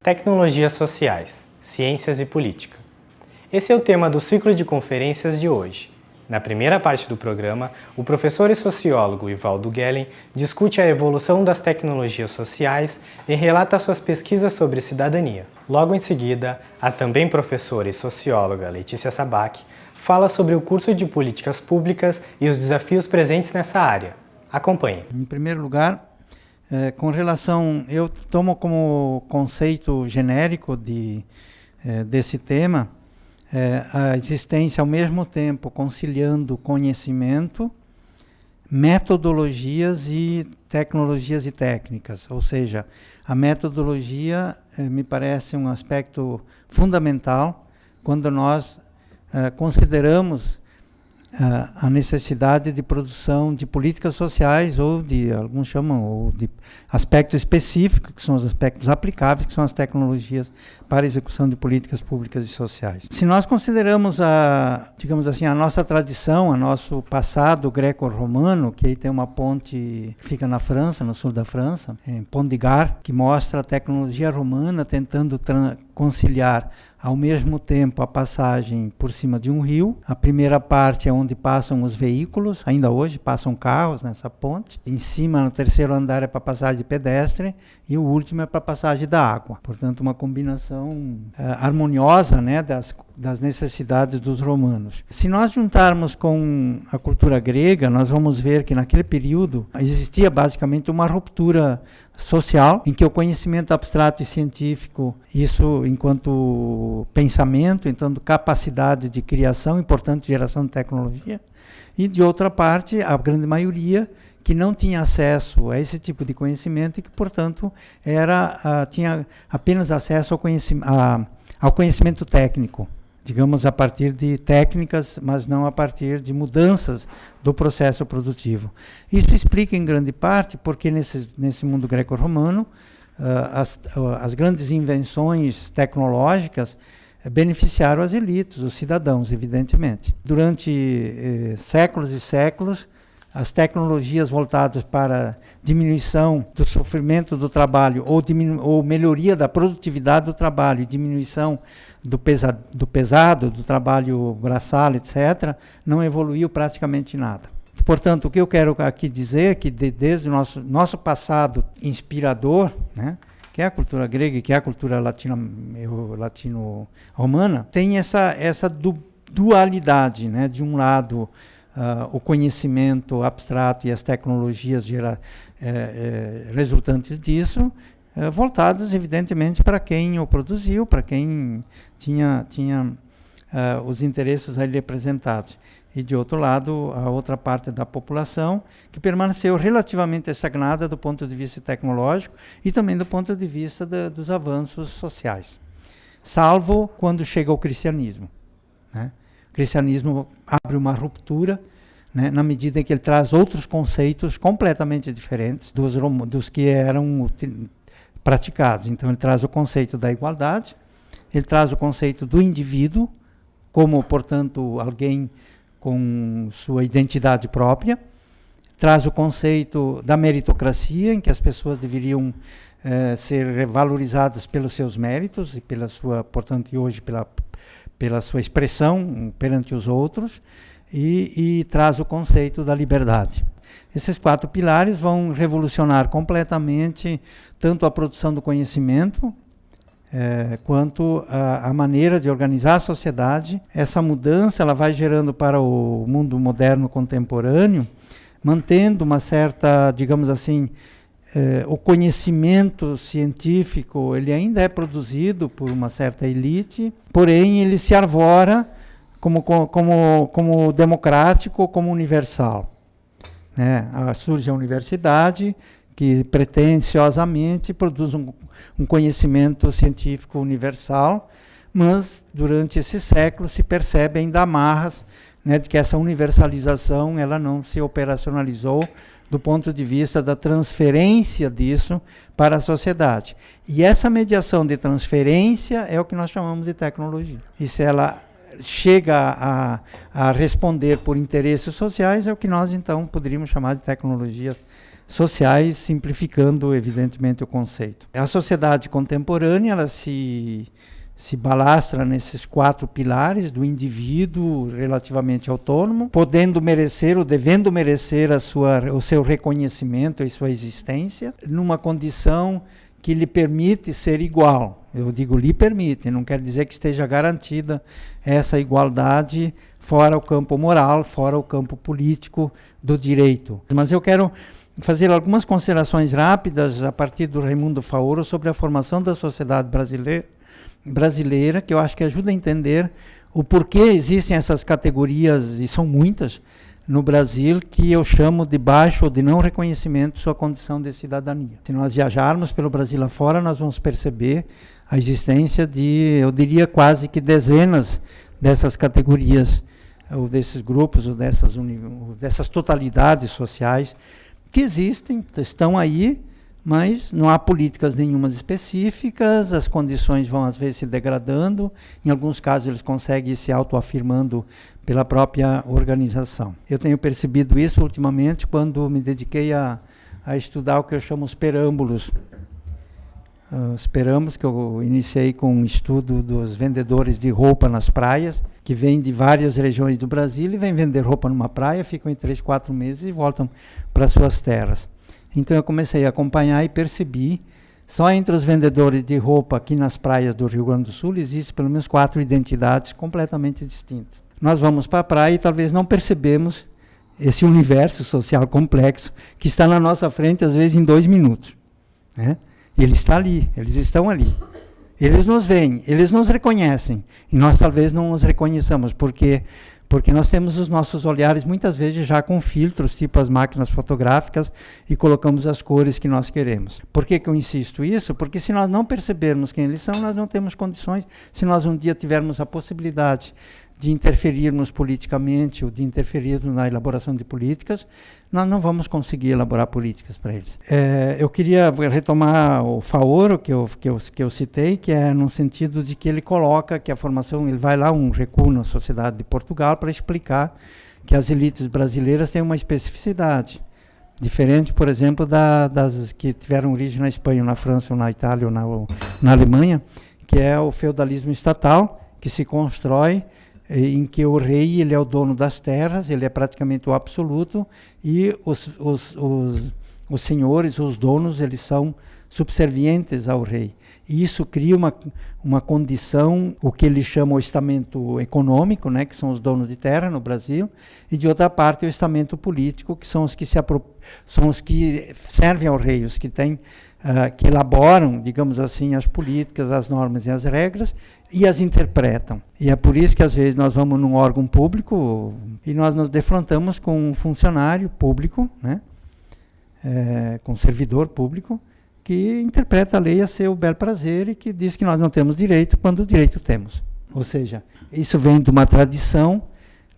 Tecnologias sociais, ciências e política. Esse é o tema do ciclo de conferências de hoje. Na primeira parte do programa, o professor e sociólogo Ivaldo Gellen discute a evolução das tecnologias sociais e relata suas pesquisas sobre cidadania. Logo em seguida, a também professora e socióloga Letícia Sabac fala sobre o curso de políticas públicas e os desafios presentes nessa área. Acompanhe. Em primeiro lugar, com relação, eu tomo como conceito genérico desse tema a existência ao mesmo tempo conciliando conhecimento, metodologias e tecnologias e técnicas. Ou seja, a metodologia me parece um aspecto fundamental quando nós consideramos a necessidade de produção de políticas sociais ou de, alguns chamam, ou de aspectos específicos, que são os aspectos aplicáveis, que são as tecnologias para a execução de políticas públicas e sociais. Se nós consideramos digamos assim, a nossa tradição, o nosso passado greco-romano, que aí tem uma ponte que fica na França, no sul da França, em Pont de Gard, que mostra a tecnologia romana tentando conciliar ao mesmo tempo a passagem por cima de um rio. A primeira parte é onde passam os veículos, ainda hoje passam carros nessa ponte. Em cima, no terceiro andar, é para passagem de pedestre e o último é para passagem da água. Portanto, uma combinação harmoniosa, né, das necessidades dos romanos. Se nós juntarmos com a cultura grega, nós vamos ver que naquele período existia basicamente uma ruptura social, em que o conhecimento abstrato e científico, isso enquanto pensamento, enquanto capacidade de criação e, portanto, geração de tecnologia, e de outra parte, a grande maioria que não tinha acesso a esse tipo de conhecimento e que, portanto, tinha apenas acesso ao conhecimento técnico, digamos, a partir de técnicas, mas não a partir de mudanças do processo produtivo. Isso explica, em grande parte, porque nesse mundo greco-romano, as grandes invenções tecnológicas beneficiaram as elites, os cidadãos, evidentemente. Durante séculos e séculos, as tecnologias voltadas para diminuição do sofrimento do trabalho ou melhoria da produtividade do trabalho, diminuição do pesado, do trabalho braçal, etc., não evoluiu praticamente nada. Portanto, o que eu quero aqui dizer é que desde o nosso passado inspirador, né, que é a cultura grega e que é a cultura latino-romana, tem essa dualidade, né, de um lado o conhecimento abstrato e as tecnologias resultantes disso, voltadas, evidentemente, para quem o produziu, para quem tinha os interesses ali representados. E, de outro lado, a outra parte da população, que permaneceu relativamente estagnada do ponto de vista tecnológico e também do ponto de vista dos avanços sociais, salvo quando chega o cristianismo, né? O cristianismo abre uma ruptura, né, na medida em que ele traz outros conceitos completamente diferentes dos que eram praticados. Então, ele traz o conceito da igualdade, ele traz o conceito do indivíduo, como, portanto, alguém com sua identidade própria, traz o conceito da meritocracia, em que as pessoas deveriam ser valorizadas pelos seus méritos e pela sua, portanto, e hoje pela sua expressão perante os outros, e traz o conceito da liberdade. Esses 4 pilares vão revolucionar completamente tanto a produção do conhecimento, quanto a maneira de organizar a sociedade. Essa mudança ela vai gerando para o mundo moderno contemporâneo, mantendo uma certa, digamos assim, o conhecimento científico ele ainda é produzido por uma certa elite, porém ele se arvora como democrático, como universal, né? Surge a universidade, que pretensiosamente produz um conhecimento científico universal, mas durante esses séculos se percebe ainda amarras, né, de que essa universalização ela não se operacionalizou do ponto de vista da transferência disso para a sociedade. E essa mediação de transferência é o que nós chamamos de tecnologia. E se ela chega a responder por interesses sociais, é o que nós então poderíamos chamar de tecnologias sociais, simplificando, evidentemente, o conceito. A sociedade contemporânea, ela se balastra nesses 4 pilares do indivíduo relativamente autônomo, podendo merecer ou devendo merecer o seu reconhecimento e sua existência, numa condição que lhe permite ser igual. Eu digo lhe permite, não quer dizer que esteja garantida essa igualdade fora o campo moral, fora o campo político do direito. Mas eu quero fazer algumas considerações rápidas a partir do Raimundo Faoro sobre a formação da sociedade brasileira, que eu acho que ajuda a entender o porquê existem essas categorias, e são muitas, no Brasil, que eu chamo de baixo ou de não reconhecimento de sua condição de cidadania. Se nós viajarmos pelo Brasil afora, nós vamos perceber a existência de, eu diria, quase que dezenas dessas categorias, ou desses grupos, ou dessas totalidades sociais que existem, estão aí, mas não há políticas nenhumas específicas, as condições vão às vezes se degradando, em alguns casos eles conseguem ir se autoafirmando pela própria organização. Eu tenho percebido isso ultimamente quando me dediquei a estudar o que eu chamo os perâmbulos. Os perâmbulos que eu iniciei com um estudo dos vendedores de roupa nas praias, que vêm de várias regiões do Brasil e vêm vender roupa numa praia, ficam em 3, 4 meses e voltam para suas terras. Então eu comecei a acompanhar e percebi, só entre os vendedores de roupa aqui nas praias do Rio Grande do Sul, existem pelo menos 4 identidades completamente distintas. Nós vamos para a praia e talvez não percebemos esse universo social complexo que está na nossa frente, às vezes em 2 minutos. Né? Ele está ali, eles estão ali. Eles nos veem, eles nos reconhecem, e nós talvez não os reconheçamos, porque nós temos os nossos olhares muitas vezes já com filtros, tipo as máquinas fotográficas, e colocamos as cores que nós queremos. Por que eu insisto isso? Porque se nós não percebermos quem eles são, nós não temos condições, se nós um dia tivermos a possibilidade de interferirmos politicamente ou de interferirmos na elaboração de políticas, nós não vamos conseguir elaborar políticas para eles. Eu queria retomar o Faoro, que eu citei, que é no sentido de que ele coloca que a formação, ele vai lá um recuo na sociedade de Portugal para explicar que as elites brasileiras têm uma especificidade, diferente, por exemplo, das que tiveram origem na Espanha, ou na França, ou na Itália, ou na Alemanha, que é o feudalismo estatal, que se constrói em que o rei ele é o dono das terras, ele é praticamente o absoluto, e os senhores, os donos, eles são subservientes ao rei. E isso cria uma condição, o que eles chamam o estamento econômico, né, que são os donos de terra no Brasil, e de outra parte o estamento político, que são os que são os que servem ao rei, os que têm que elaboram, digamos assim, as políticas, as normas e as regras, e as interpretam. E é por isso que às vezes nós vamos num órgão público e nós nos defrontamos com um funcionário público, né, com um servidor público, que interpreta a lei a seu bel prazer e que diz que nós não temos direito quando o direito temos. Ou seja, isso vem de uma tradição,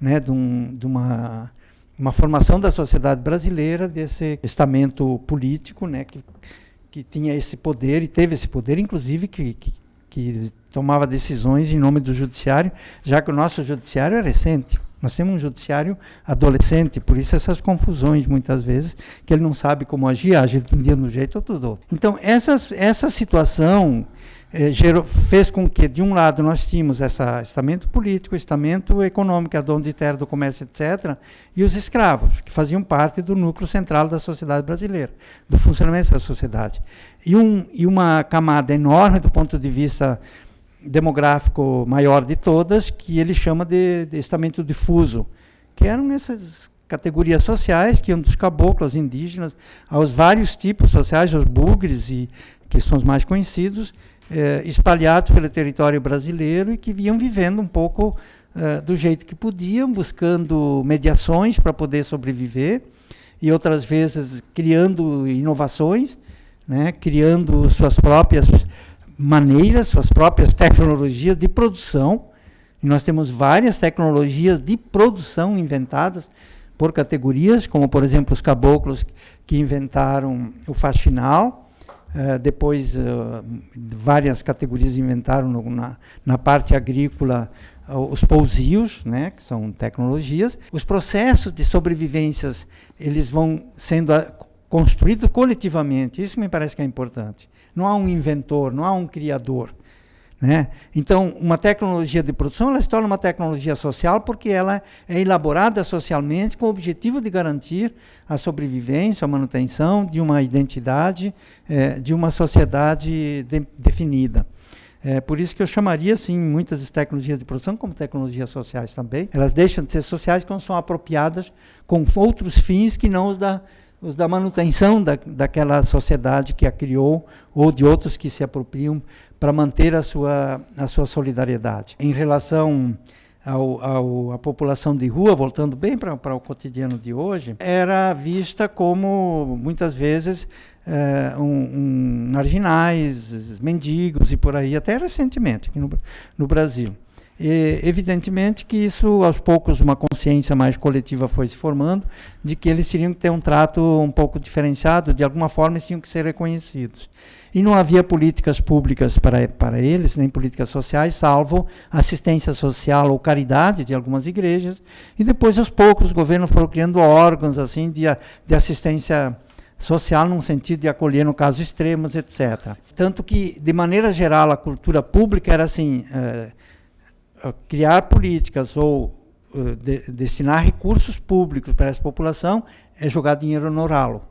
né, de uma formação da sociedade brasileira, desse estamento político, né, que tinha esse poder, e teve esse poder, inclusive, que tomava decisões em nome do judiciário, já que o nosso judiciário é recente. Nós temos um judiciário adolescente, por isso essas confusões, muitas vezes, que ele não sabe como agir, age de um dia de um jeito ou do outro. Então, essa situação fez com que, de um lado, nós tínhamos esse estamento político, estamento econômico, a dono de terra, do comércio, etc., e os escravos, que faziam parte do núcleo central da sociedade brasileira, do funcionamento dessa sociedade. E uma camada enorme do ponto de vista demográfico maior de todas, que ele chama de estamento difuso, que eram essas categorias sociais que iam dos caboclos, indígenas, aos vários tipos sociais, os bugres, que são os mais conhecidos, espalhados pelo território brasileiro e que vinham vivendo um pouco do jeito que podiam, buscando mediações para poder sobreviver, e outras vezes criando inovações, né, criando suas próprias maneiras, suas próprias tecnologias de produção. E nós temos várias tecnologias de produção inventadas por categorias, como, por exemplo, os caboclos que inventaram o faxinal. Depois, várias categorias inventaram na parte agrícola os pousios, né, que são tecnologias. Os processos de sobrevivências, eles vão sendo construído coletivamente. Isso me parece que é importante. Não há um inventor, não há um criador. Né? Então, uma tecnologia de produção ela se torna uma tecnologia social porque ela é elaborada socialmente com o objetivo de garantir a sobrevivência, a manutenção de uma identidade, de uma sociedade definida. Por isso que eu chamaria, sim, muitas tecnologias de produção como tecnologias sociais também. Elas deixam de ser sociais quando são apropriadas com outros fins que não os da manutenção daquela sociedade que a criou ou de outros que se apropriam para manter a sua solidariedade. Em relação à população de rua, voltando bem para o cotidiano de hoje, era vista como, muitas vezes, marginais, mendigos e por aí, até recentemente, aqui no Brasil. E, evidentemente que isso, aos poucos, uma consciência mais coletiva foi se formando de que eles teriam que ter um trato um pouco diferenciado, de alguma forma eles tinham que ser reconhecidos. E não havia políticas públicas para eles, nem políticas sociais, salvo assistência social ou caridade de algumas igrejas. E depois, aos poucos, os governos foram criando órgãos assim, de assistência social, num sentido de acolher, no caso, extremos, etc. Tanto que, de maneira geral, a cultura pública era assim, criar políticas ou destinar recursos públicos para essa população é jogar dinheiro no ralo.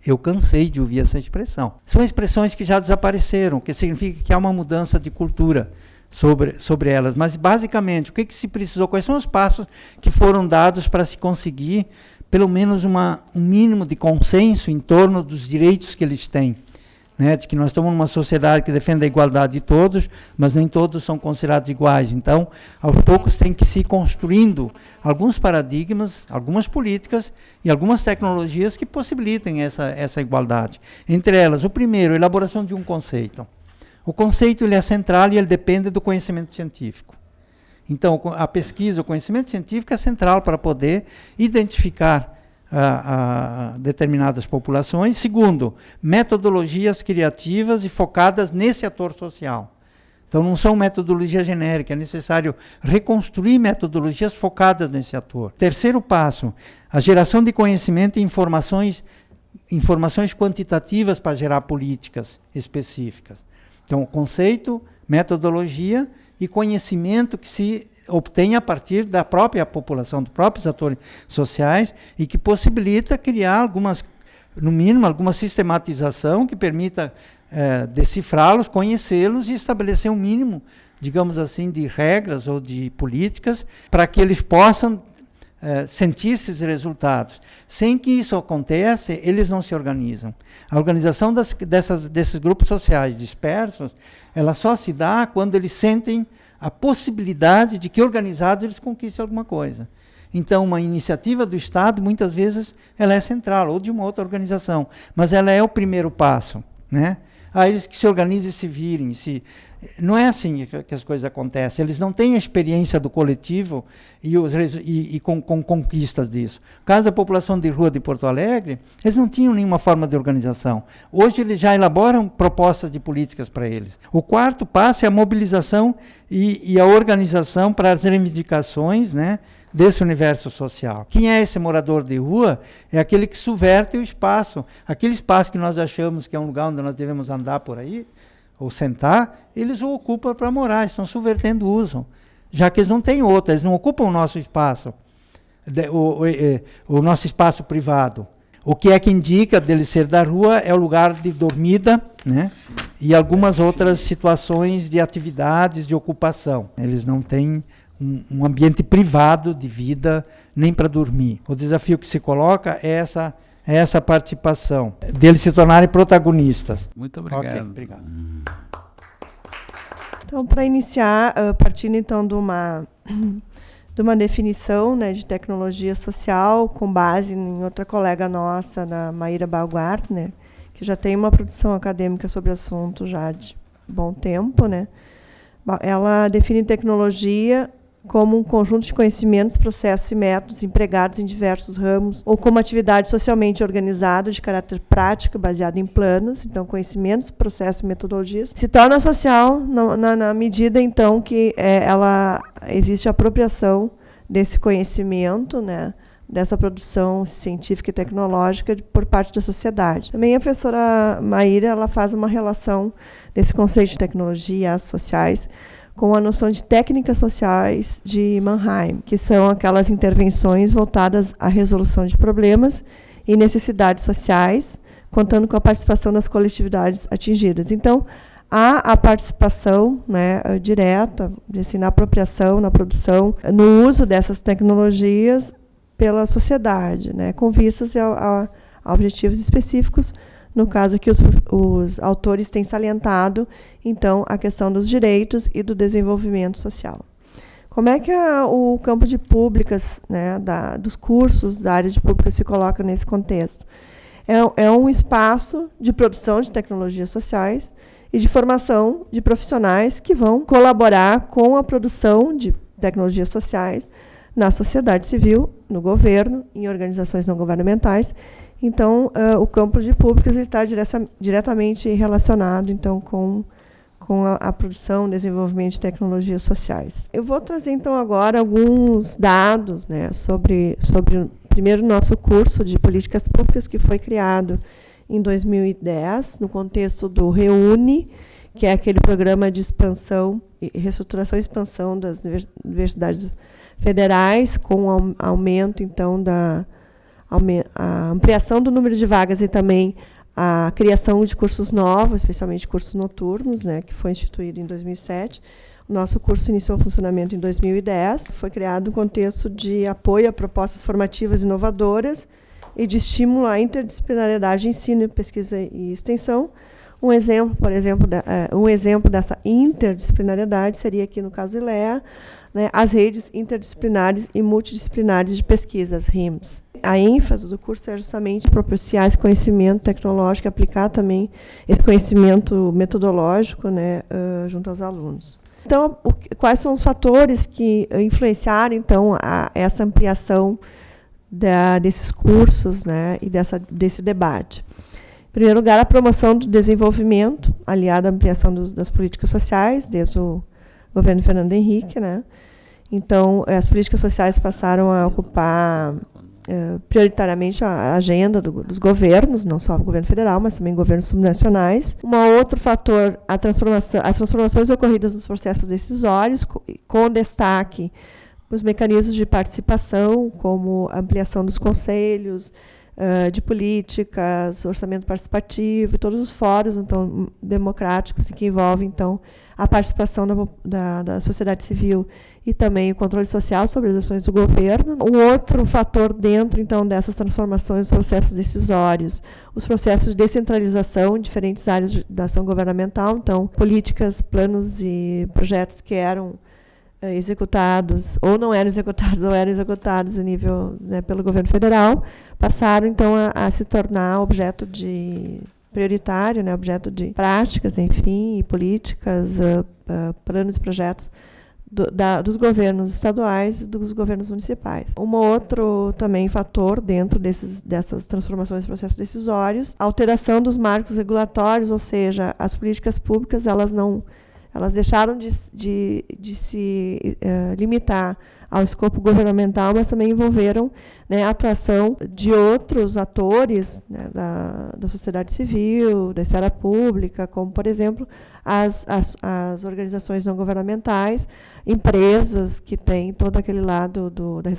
Eu cansei de ouvir essa expressão. São expressões que já desapareceram, que significa que há uma mudança de cultura sobre elas. Mas, basicamente, o que se precisou? Quais são os passos que foram dados para se conseguir, pelo menos, um mínimo de consenso em torno dos direitos que eles têm? Né, de que nós estamos numa sociedade que defende a igualdade de todos, mas nem todos são considerados iguais. Então, aos poucos tem que se ir construindo alguns paradigmas, algumas políticas e algumas tecnologias que possibilitem essa igualdade. Entre elas, o primeiro, a elaboração de um conceito. O conceito ele é central e ele depende do conhecimento científico. Então, a pesquisa, o conhecimento científico é central para poder identificar a determinadas populações. Segundo, metodologias criativas e focadas nesse ator social. Então, não são metodologias genéricas, é necessário reconstruir metodologias focadas nesse ator. Terceiro passo, a geração de conhecimento e informações quantitativas para gerar políticas específicas. Então, conceito, metodologia e conhecimento que se obtém a partir da própria população, dos próprios atores sociais, e que possibilita criar no mínimo, alguma sistematização que permita decifrá-los, conhecê-los e estabelecer um mínimo, digamos assim, de regras ou de políticas para que eles possam sentir esses resultados. Sem que isso aconteça, eles não se organizam. A organização desses grupos sociais dispersos, ela só se dá quando eles sentem a possibilidade de que, organizados, eles conquistem alguma coisa. Então, uma iniciativa do Estado, muitas vezes, ela é central, ou de uma outra organização, mas ela é o primeiro passo, né? Eles que se organizem e se virem. Não é assim que as coisas acontecem. Eles não têm a experiência do coletivo e com conquistas disso. No caso da população de rua de Porto Alegre, eles não tinham nenhuma forma de organização. Hoje eles já elaboram propostas de políticas para eles. O quarto passo é a mobilização e a organização para as reivindicações, né, desse universo social. Quem é esse morador de rua? É aquele que subverte o espaço. Aquele espaço que nós achamos que é um lugar onde nós devemos andar por aí, ou sentar, eles o ocupam para morar, estão subvertendo o uso. Já que eles não têm outra, eles não ocupam o nosso espaço, o nosso espaço privado. O que é que indica dele ser da rua é o lugar de dormida, né, e algumas outras situações de atividades, de ocupação. Eles não têm um ambiente privado de vida, nem para dormir. O desafio que se coloca é essa participação, deles se tornarem protagonistas. Muito obrigado. Okay, obrigado. Então, para iniciar, partindo então de uma definição, né, de tecnologia social, com base em outra colega nossa, da Maíra Baumgartner, que já tem uma produção acadêmica sobre o assunto já de bom tempo, né? Ela define tecnologia como um conjunto de conhecimentos, processos e métodos empregados em diversos ramos ou como atividade socialmente organizada de caráter prático, baseado em planos, então conhecimentos, processos e metodologias, se torna social na medida, então, que ela existe a apropriação desse conhecimento, né, dessa produção científica e tecnológica por parte da sociedade. Também a professora Maíra ela faz uma relação desse conceito de tecnologia e as sociais com a noção de técnicas sociais de Mannheim, que são aquelas intervenções voltadas à resolução de problemas e necessidades sociais, contando com a participação das coletividades atingidas. Então, há a participação, né, direta, assim, na apropriação, na produção, no uso dessas tecnologias pela sociedade, né, com vistas a objetivos específicos. No caso aqui, os autores têm salientado, então, a questão dos direitos e do desenvolvimento social. Como é que o campo de públicas, né, dos cursos da área de públicas se coloca nesse contexto? É um espaço de produção de tecnologias sociais e de formação de profissionais que vão colaborar com a produção de tecnologias sociais na sociedade civil, no governo, em organizações não governamentais. Então, o campo de públicas está diretamente relacionado então, com a produção e desenvolvimento de tecnologias sociais. Eu vou trazer, então, agora alguns dados, né, sobre primeiro, nosso curso de políticas públicas, que foi criado em 2010, no contexto do REUNE, que é aquele programa de expansão, reestruturação e expansão das universidades federais, com aumento, então, a ampliação do número de vagas e também a criação de cursos novos, especialmente cursos noturnos, né, que foi instituído em 2007. O nosso curso iniciou o funcionamento em 2010. Foi criado um contexto de apoio a propostas formativas inovadoras e de estímulo à interdisciplinariedade de ensino, pesquisa e extensão. Um exemplo dessa interdisciplinariedade seria aqui no caso do ILEA, né, as redes interdisciplinares e multidisciplinares de pesquisas, RIMS. A ênfase do curso é justamente propiciar esse conhecimento tecnológico, aplicar também esse conhecimento metodológico, né, junto aos alunos. Então, quais são os fatores que influenciaram então essa ampliação desses cursos, né, e desse debate? Em primeiro lugar, a promoção do desenvolvimento, aliada à ampliação das políticas sociais, desde o governo Fernando Henrique, né? Então, as políticas sociais passaram a ocupar prioritariamente a agenda dos governos, não só o governo federal, mas também governos subnacionais. Um outro fator, as transformações ocorridas nos processos decisórios, com destaque os mecanismos de participação, como ampliação dos conselhos de políticas, orçamento participativo, e todos os fóruns então, democráticos que envolvem então, a participação da sociedade civil e também o controle social sobre as ações do governo. Um outro fator dentro então, dessas transformações, os processos decisórios, os processos de descentralização em diferentes áreas da ação governamental, então políticas, planos e projetos que eram executados, ou não eram executados, ou eram executados a nível, né, pelo governo federal, passaram, então, a se tornar objeto de prioritário, né, objeto de práticas, enfim, e políticas, planos e projetos dos governos estaduais e dos governos municipais. Um outro também fator dentro dessas transformações e processos decisórios, a alteração dos marcos regulatórios, ou seja, as políticas públicas, elas deixaram de se limitar ao escopo governamental, mas também envolveram, né, a atuação de outros atores, né, da sociedade civil, da esfera pública, como, por exemplo, as organizações não governamentais, empresas que têm todo aquele lado da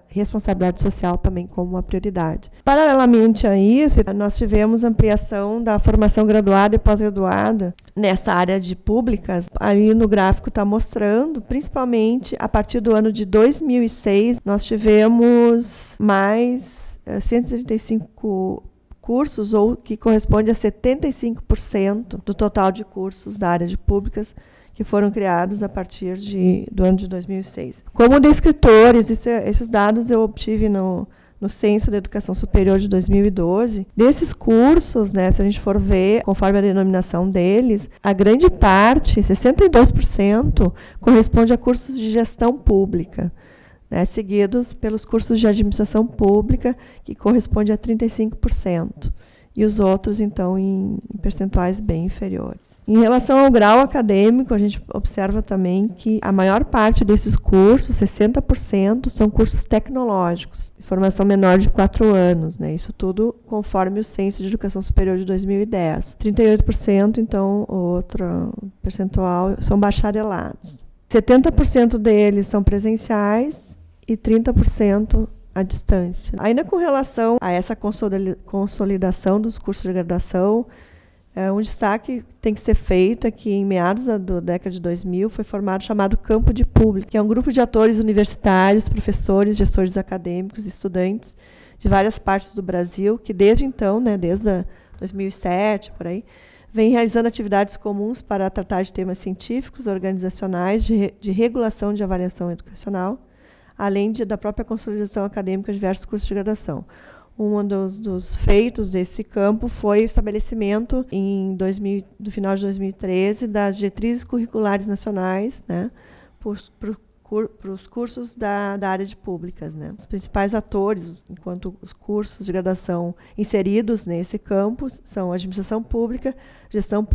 responsabilidade social também como uma prioridade. Paralelamente a isso, nós tivemos ampliação da formação graduada e pós-graduada nessa área de públicas. Ali no gráfico está mostrando, principalmente a partir do ano de 2006, nós tivemos mais 135 cursos, ou que corresponde a 75% do total de cursos da área de públicas que foram criados a partir do ano de 2006. Como descritores, esses dados eu obtive no Censo da Educação Superior de 2012. Desses cursos, né, se a gente for ver, conforme a denominação deles, a grande parte, 62%, corresponde a cursos de gestão pública, né, seguidos pelos cursos de administração pública, que corresponde a 35%. e os outros, então, em percentuais bem inferiores. Em relação ao grau acadêmico, a gente observa também que a maior parte desses cursos, 60%, são cursos tecnológicos, de formação menor de 4 anos, né? Isso tudo conforme o Censo de Educação Superior de 2010. 38%, então, outro percentual, são bacharelados. 70% deles são presenciais e 30% à distância. Ainda com relação a essa consolidação dos cursos de graduação, um destaque tem que ser feito é que em meados da década de 2000 foi formado o chamado Campo de Pública, que é um grupo de atores universitários, professores, gestores acadêmicos e estudantes de várias partes do Brasil, que desde então, né, desde 2007, por aí, vem realizando atividades comuns para tratar de temas científicos, organizacionais, de regulação de avaliação educacional, além da própria consolidação acadêmica de diversos cursos de graduação. Um dos feitos desse campo foi o estabelecimento, no final de 2013, das diretrizes curriculares nacionais, né, para os cursos da área de públicas, né. Os principais atores, enquanto os cursos de graduação inseridos nesse campo, são administração pública, gestão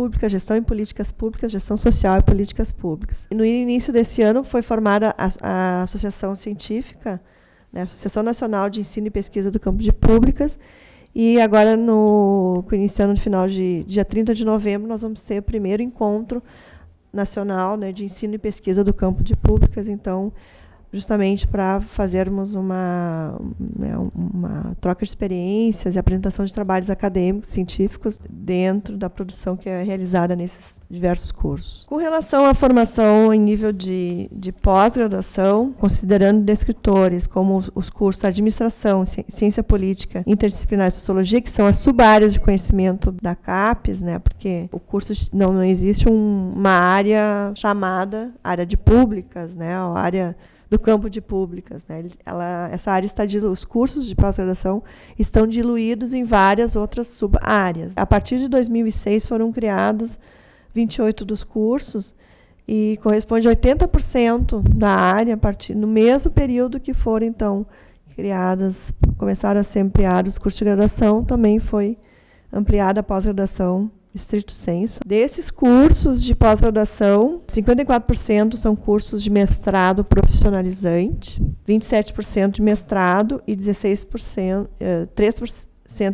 em políticas públicas, gestão social e políticas públicas. E no início desse ano foi formada a Associação Científica, né, Associação Nacional de Ensino e Pesquisa do Campo de Públicas, e agora, iniciando no final de dia 30 de novembro, nós vamos ter o primeiro encontro nacional, né, de ensino e pesquisa do campo de públicas, então, justamente para fazermos uma troca de experiências e apresentação de trabalhos acadêmicos, científicos, dentro da produção que é realizada nesses diversos cursos. Com relação à formação em nível de pós-graduação, considerando descritores como os cursos Administração, Ciência Política, Interdisciplinar e Sociologia, que são as subáreas de conhecimento da CAPES, né, porque o curso não existe uma área chamada área de públicas, né, a área do campo de públicas, né? Essa área os cursos de pós-graduação estão diluídos em várias outras sub-áreas. A partir de 2006 foram criados 28 dos cursos e corresponde a 80% da área no mesmo período que foram, então, começaram a ser ampliados os cursos de graduação, também foi ampliada a pós-graduação estrito sensu. Desses cursos de pós-graduação, 54% são cursos de mestrado profissionalizante, 27% de mestrado e 3%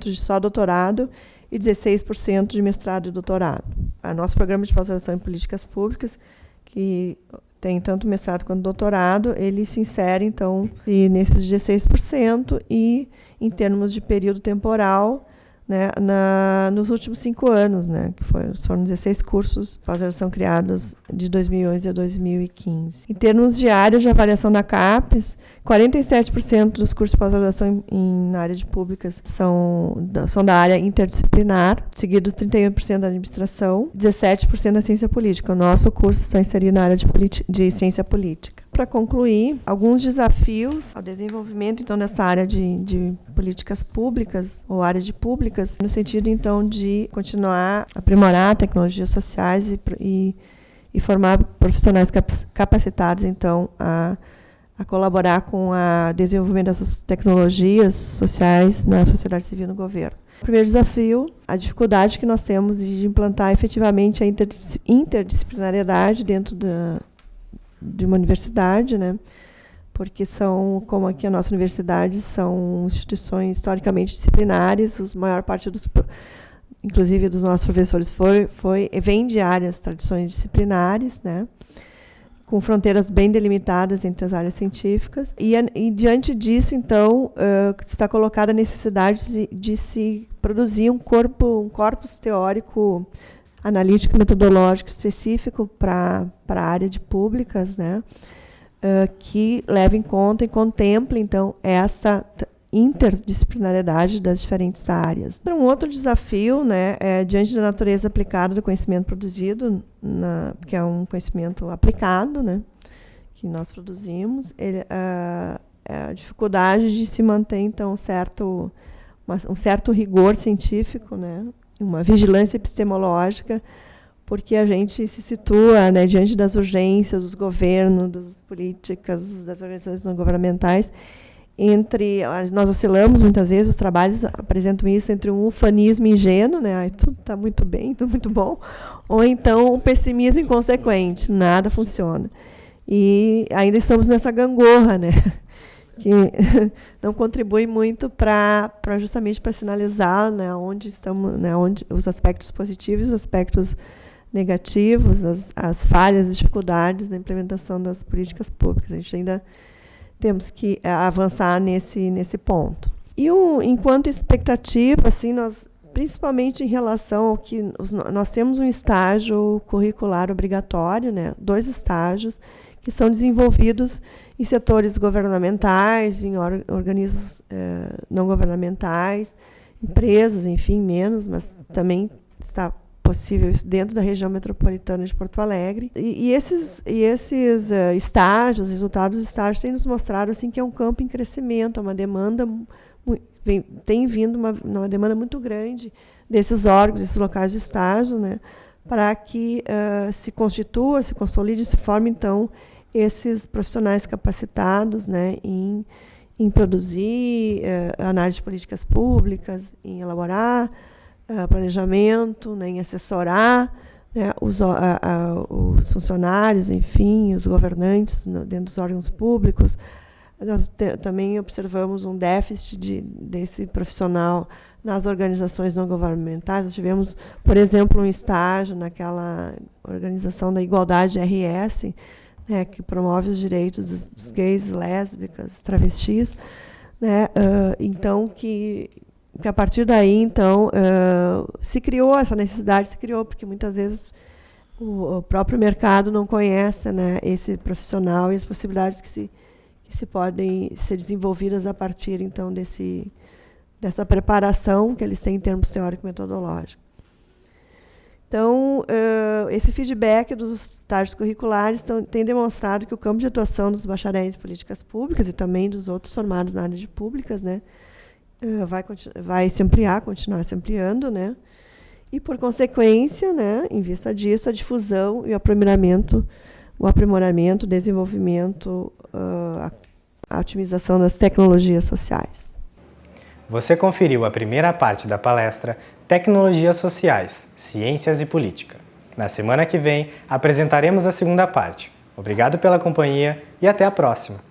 de só doutorado e 16% de mestrado e doutorado. O nosso programa de pós-graduação em políticas públicas, que tem tanto mestrado quanto doutorado, ele se insere, então, nesses 16% e, em termos de período temporal, né, nos últimos 5 anos, né, que foram 16 cursos de pós-graduação criados de 2011 a 2015. Em termos de área de avaliação da CAPES, 47% dos cursos de pós-graduação na área de públicas são da área interdisciplinar, seguidos 31% da administração, 17% da ciência política. O nosso curso está inserido na área de ciência política. Para concluir, alguns desafios ao desenvolvimento, então, dessa área de políticas públicas, ou área de públicas, no sentido, então, de continuar a aprimorar tecnologias sociais e formar profissionais capacitados, então, a colaborar com o desenvolvimento dessas tecnologias sociais na sociedade civil e no governo. O primeiro desafio, a dificuldade que nós temos de implantar efetivamente a interdisciplinariedade dentro de uma universidade, né? Porque como aqui a nossa universidade, são instituições historicamente disciplinares, a maior parte inclusive dos nossos professores vem de áreas, tradições disciplinares, né? Com fronteiras bem delimitadas entre as áreas científicas. E diante disso, então, está colocada a necessidade de se produzir um corpus teórico analítico e metodológico específico para a área de públicas, né, que leve em conta e contemple, então, essa interdisciplinariedade das diferentes áreas. Um outro desafio, né, diante da natureza aplicada do conhecimento produzido, que é um conhecimento aplicado, né, que nós produzimos, a dificuldade de se manter, então, um certo rigor científico, né, uma vigilância epistemológica, porque a gente se situa, né, diante das urgências dos governos, das políticas, das organizações não governamentais, nós oscilamos muitas vezes, os trabalhos apresentam isso entre um ufanismo ingênuo, né? Ai, tudo está muito bem, tudo muito bom, ou então um pessimismo inconsequente, nada funciona. E ainda estamos nessa gangorra, né? Que não contribui muito justamente para sinalizar, né, onde estamos, né, onde os aspectos positivos e os aspectos negativos, as falhas, as dificuldades da implementação das políticas públicas. A gente ainda temos que avançar nesse ponto. E enquanto expectativa, assim, nós, principalmente em relação ao que nós temos um estágio curricular obrigatório, né, 2 estágios que são desenvolvidos em setores governamentais, em organismos não governamentais, empresas, enfim, menos, mas também está possível dentro da região metropolitana de Porto Alegre. E esses estágios, resultados dos estágios têm nos mostrado assim, que é um campo em crescimento, é uma demanda, tem vindo uma demanda muito grande desses órgãos, desses locais de estágio, né, para que se constitua, se consolide, se forme, então, esses profissionais capacitados, né, em produzir análise de políticas públicas, em elaborar planejamento, né, em assessorar, né, os funcionários, enfim, os governantes dentro dos órgãos públicos. Nós também observamos um déficit desse profissional nas organizações não governamentais. Nós tivemos, por exemplo, um estágio naquela organização da Igualdade RS, né, que promove os direitos dos gays, lésbicas, travestis, né, então que a partir daí, então, se criou essa necessidade, porque muitas vezes o próprio mercado não conhece, né, esse profissional e as possibilidades que se podem ser desenvolvidas a partir, então, dessa preparação que eles têm em termos teórico-metodológicos. Então, esse feedback dos estágios curriculares tem demonstrado que o campo de atuação dos bacharéis em políticas públicas e também dos outros formados na área de públicas, né, vai se ampliar, continuar se ampliando, né, e, por consequência, né, em vista disso, a difusão e o aprimoramento, o desenvolvimento, a otimização das tecnologias sociais. Você conferiu a primeira parte da palestra Tecnologias Sociais, Ciências e Política. Na semana que vem, apresentaremos a segunda parte. Obrigado pela companhia e até a próxima!